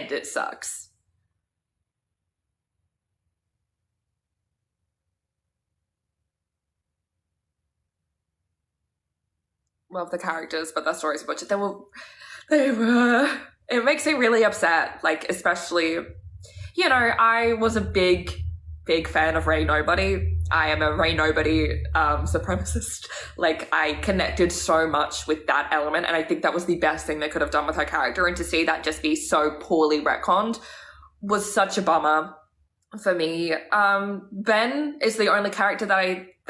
and it sucks. Love the characters, but their stories, but it makes me really upset. Like, especially, you know, I was a big fan of Ray Nobody. I am a Ray Nobody supremacist. Like, I connected so much with that element, and I think that was the best thing they could have done with her character, and to see that just be so poorly retconned was such a bummer for me. Ben is the only character that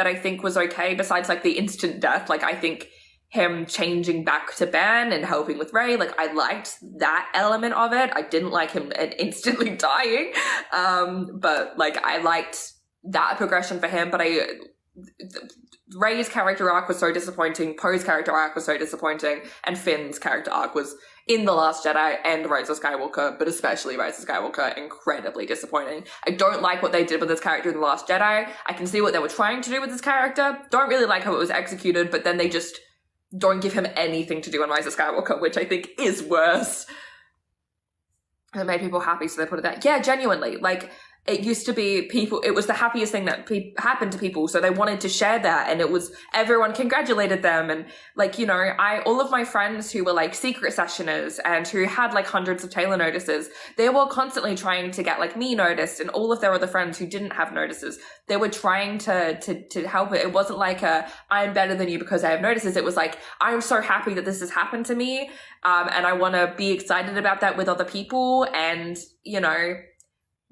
I think was okay, besides like the instant death. Like, I think him changing back to Ben and helping with Ray, like, I liked that element of it. I didn't like him instantly dying, but like, I liked that progression for him. But Ray's character arc was so disappointing, Poe's character arc was so disappointing, and Finn's character arc was, in The Last Jedi and Rise of Skywalker, but especially Rise of Skywalker, incredibly disappointing. I don't like what they did with this character in The Last Jedi. I can see what they were trying to do with this character. Don't really like how it was executed, but then they just don't give him anything to do in Rise of Skywalker, which I think is worse. It made people happy, so they put it there. Yeah, genuinely. Like, it used to be it was the happiest thing that happened to people, so they wanted to share that, and it was, everyone congratulated them, and like, you know, all of my friends who were like secret sessioners and who had like hundreds of Taylor notices, they were constantly trying to get like me noticed, and all of their other friends who didn't have notices, they were trying to help it. It wasn't like I'm better than you because I have notices. It was like, I'm so happy that this has happened to me, and I want to be excited about that with other people, and, you know,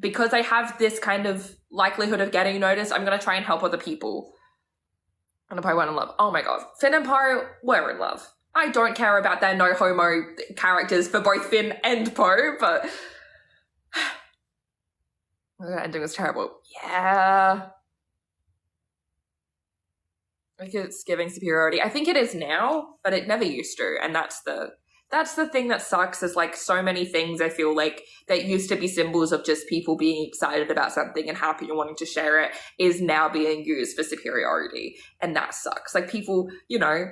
because I have this kind of likelihood of getting noticed, I'm going to try and help other people. And Poe weren't in love. Oh my god. Finn and Poe were in love. I don't care about their no homo characters for both Finn and Poe, but the ending was terrible. Yeah. Like, it's giving superiority. I think it is now, but it never used to, and that's the thing that sucks, is like, so many things I feel like that used to be symbols of just people being excited about something and happy and wanting to share it is now being used for superiority. And that sucks. Like, people, you know,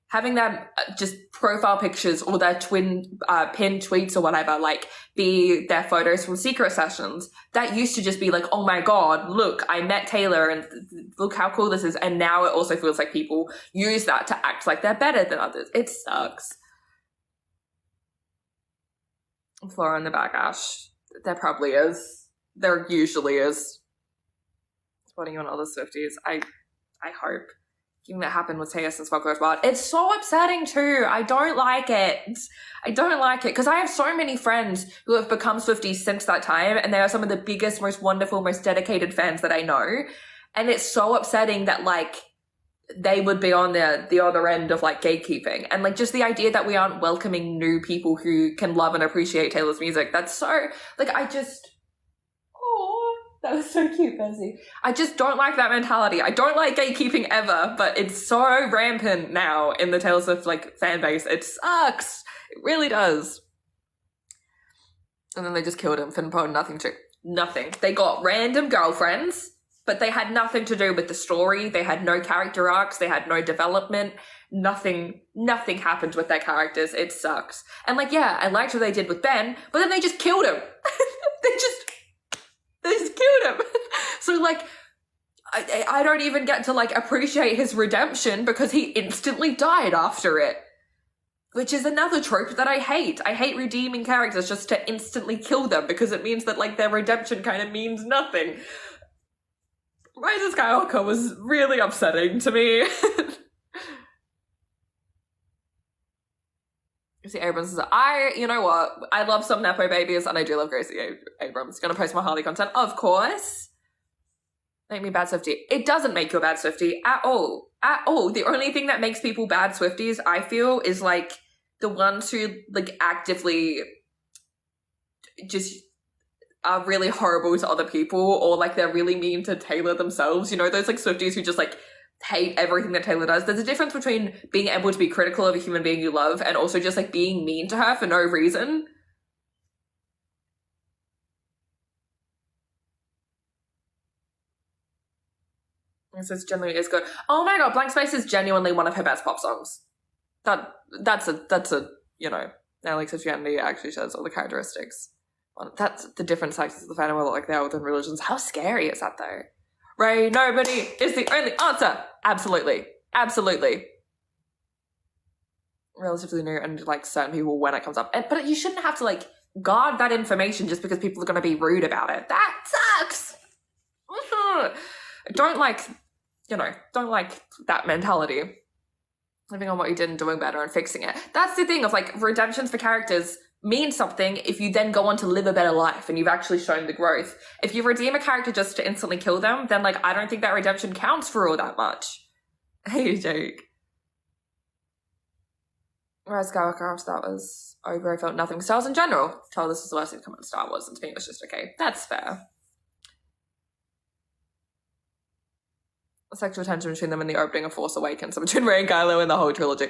having them just profile pictures or their twin pinned tweets or whatever, like, be their photos from secret sessions. That used to just be like, oh my god, look, I met Taylor and look how cool this is. And now it also feels like people use that to act like they're better than others. It sucks. Flora in the back, Ash. There probably is. There usually is. What are you on all the Swifties? I hope. Given that happened with Taya since Folklore Wild. It's so upsetting too. I don't like it. I don't like it. Because I have so many friends who have become Swifties since that time, and they are some of the biggest, most wonderful, most dedicated fans that I know. And it's so upsetting that, like, they would be on the other end of like gatekeeping, and like, just the idea that we aren't welcoming new people who can love and appreciate Taylor's music. That's so, like, oh, that was so cute, Bessie. I just don't like that mentality. I don't like gatekeeping ever, but it's so rampant now in the Taylor Swift like fan base. It sucks. It really does. And then they just killed him. Finn Poe, nothing. They got random girlfriends, but they had nothing to do with the story. They had no character arcs. They had no development. Nothing happened with their characters. It sucks. And like, yeah, I liked what they did with Ben, but then they just killed him. they just killed him. So like, I don't even get to like appreciate his redemption because he instantly died after it. Which is another trope that I hate. I hate redeeming characters just to instantly kill them, because it means that like their redemption kind of means nothing. Rise of Skywalker was really upsetting to me. Gracie Abrams is, you know what? I love some Nepo babies, and I do love Gracie Abrams. Gonna post more Harley content, of course. Make me a bad Swiftie. It doesn't make you a bad Swiftie at all. At all. The only thing that makes people bad Swifties, I feel, is like the ones who like actively just are really horrible to other people, or like they're really mean to Taylor themselves. You know, those like Swifties who just like hate everything that Taylor does. There's a difference between being able to be critical of a human being you love and also just like being mean to her for no reason. This is genuinely is good. Oh my god, Blank Space is genuinely one of her best pop songs. That's a you know, Alex Christianity actually says all the characteristics. Well, that's the different sectors of the fandom are like they are within religions. How scary is that though? Rey, nobody is the only answer. Absolutely. Absolutely. Relatively new and like certain people when it comes up. But you shouldn't have to like guard that information just because people are going to be rude about it. That sucks. Don't like that mentality. Living on what you did and doing better and fixing it. That's the thing of like redemptions for characters mean something if you then go on to live a better life and you've actually shown the growth. If you redeem a character just to instantly kill them, then like I don't think that redemption counts for all that much. Hey, Jake. Whereas Skywalker after that was over, I felt nothing. Star Wars in general. Told this was the worst thing to come out of Star Wars, and to me it was just okay. That's fair. Sexual tension between them in the opening of Force Awakens, so between Rey and Kylo in the whole trilogy.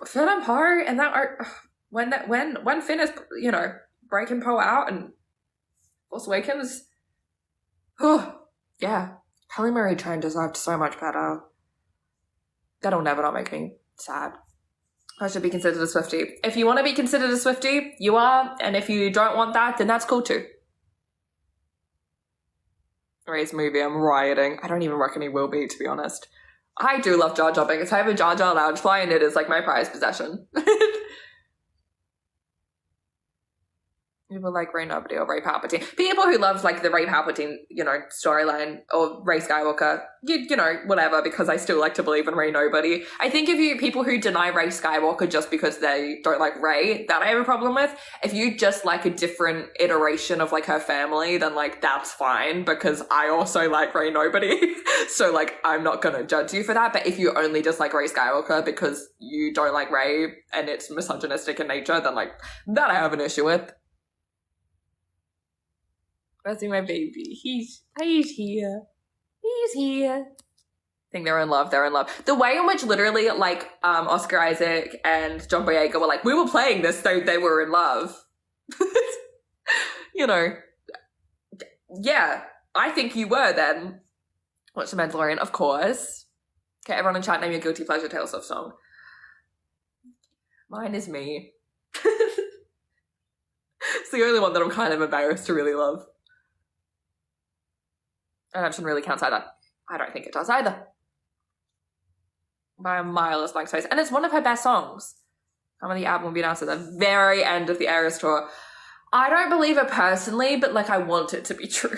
Finn and Poe and that art, when Finn is, breaking Poe out and Force Awakens, yeah, Halle Berry trained deserved so much better. That'll never not make me sad. I should be considered a Swiftie. If you want to be considered a Swiftie, you are, and if you don't want that, then that's cool too. Rey's movie, I'm rioting. I don't even reckon he will be, to be honest. I do love Jar Jar Binks. I have a Jar Jar Loungefly, and it is like my prized possession. People like Rey Nobody or Rey Palpatine. People who love like the Rey Palpatine, storyline or Rey Skywalker, whatever, because I still like to believe in Rey Nobody. I think people who deny Rey Skywalker just because they don't like Rey, that I have a problem with. If you just like a different iteration of like her family, then like that's fine because I also like Rey Nobody. So like I'm not gonna judge you for that. But if you only just like Rey Skywalker because you don't like Rey and it's misogynistic in nature, then like that I have an issue with. Where's my baby? He's here. He's here. I think they're in love. The way in which literally like Oscar Isaac and John Boyega were like, we were playing this so they were in love. Yeah, I think you were then. Watch The Mandalorian, of course. Okay, everyone in chat, name your guilty pleasure Taylor Swift song. Mine is Me. It's the only one that I'm kind of embarrassed to really love. Redemption really counts either. I don't think it does either. By a mile is Blank Space. And it's one of her best songs. Some of the album will be announced at the very end of the Eras tour. I don't believe it personally, but like I want it to be true.